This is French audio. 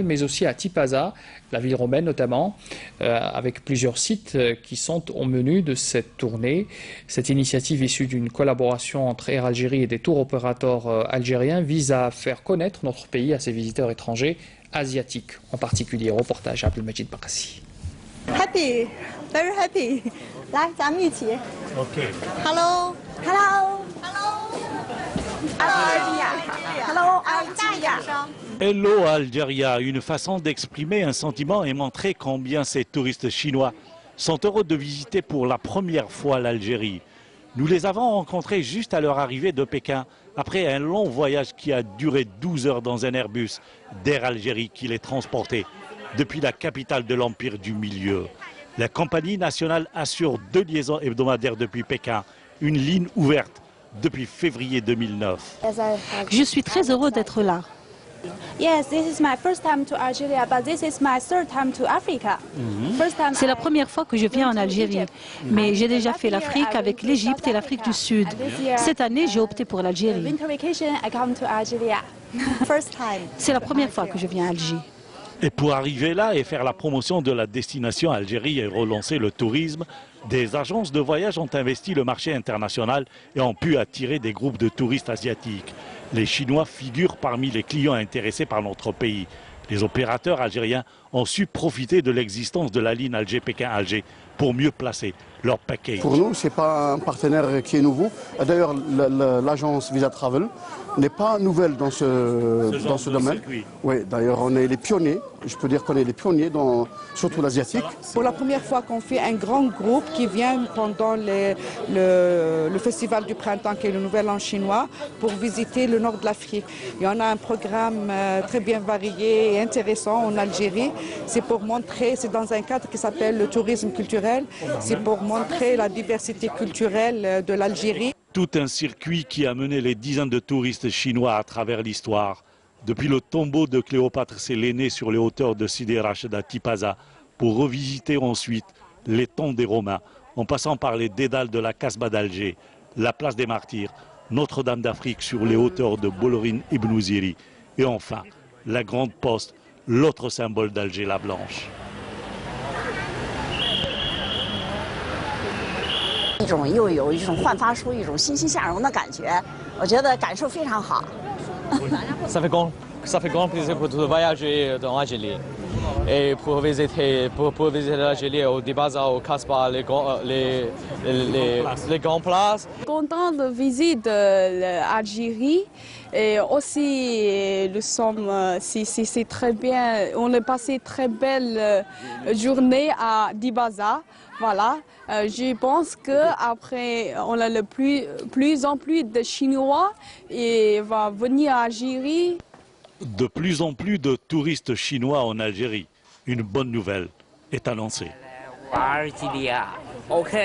mais aussi à Tipaza, la ville romaine notamment, avec plusieurs sites qui sont au menu de cette tournée. Cette initiative issue d'une collaboration entre Air Algérie et des tours opérateurs algériens vise à faire connaître notre pays à ses visiteurs étrangers, asiatiques en particulier. Reportage Abdelmajid Bakassi. Happy, very happy. Là, OK. Hello, hello, hello. Hello, Algeria. Hello Algeria, une façon d'exprimer un sentiment et montrer combien ces touristes chinois sont heureux de visiter pour la première fois l'Algérie. Nous les avons rencontrés juste à leur arrivée de Pékin, après un long voyage qui a duré 12 heures dans un Airbus d'Air Algérie qui les transportait depuis la capitale de l'Empire du Milieu. La compagnie nationale assure 2 liaisons hebdomadaires depuis Pékin, une ligne ouverte depuis février 2009. Je suis très heureux d'être là. C'est la première fois que je viens en Algérie, mais j'ai déjà fait l'Afrique avec l'Égypte et l'Afrique du Sud. Cette année, j'ai opté pour l'Algérie. C'est la première fois que je viens à Alger. Et pour arriver là et faire la promotion de la destination Algérie et relancer le tourisme, des agences de voyage ont investi le marché international et ont pu attirer des groupes de touristes asiatiques. Les Chinois figurent parmi les clients intéressés par notre pays. Les opérateurs algériens ont su profiter de l'existence de la ligne Alger-Pékin-Alger pour mieux placer leur package. Pour nous, ce n'est pas un partenaire qui est nouveau. D'ailleurs, l'agence Visa Travel n'est pas nouvelle dans ce domaine. Oui, d'ailleurs, on est les pionniers. Je peux dire qu'on est les pionniers, surtout l'asiatique. Pour la première fois qu'on fait un grand groupe qui vient pendant le festival du printemps, qui est le Nouvel An chinois, pour visiter le nord de l'Afrique. Et on a un programme très bien varié et intéressant en Algérie. C'est pour montrer, c'est dans un cadre qui s'appelle le tourisme culturel. C'est pour montrer la diversité culturelle de l'Algérie. Tout un circuit qui a mené les dizaines de touristes chinois à travers l'histoire. Depuis le tombeau de Cléopâtre Sélénée sur les hauteurs de Sidi Rachid à Tipaza, pour revisiter ensuite les tombes des Romains, en passant par les dédales de la Casbah d'Alger, la place des Martyrs, Notre-Dame d'Afrique sur les hauteurs de Bolorin Ibn Ziri, et enfin la Grande Poste, l'autre symbole d'Alger, la Blanche. 又有一种焕发出一种欣欣向荣的感觉，我觉得感受非常好。Ça fait grand plaisir pour voyager dans l'Algérie et pour visiter l'Algérie au Tipaza, au Casbah, les grandes places. Content de visiter l'Algérie et aussi nous sommes, c'est très bien. On a passé très belle journée à Tipaza. Voilà, je pense qu'après, on a plus en plus de Chinois et va venir à Algérie. De plus en plus de touristes chinois en Algérie. Une bonne nouvelle est annoncée. Algérie, OK.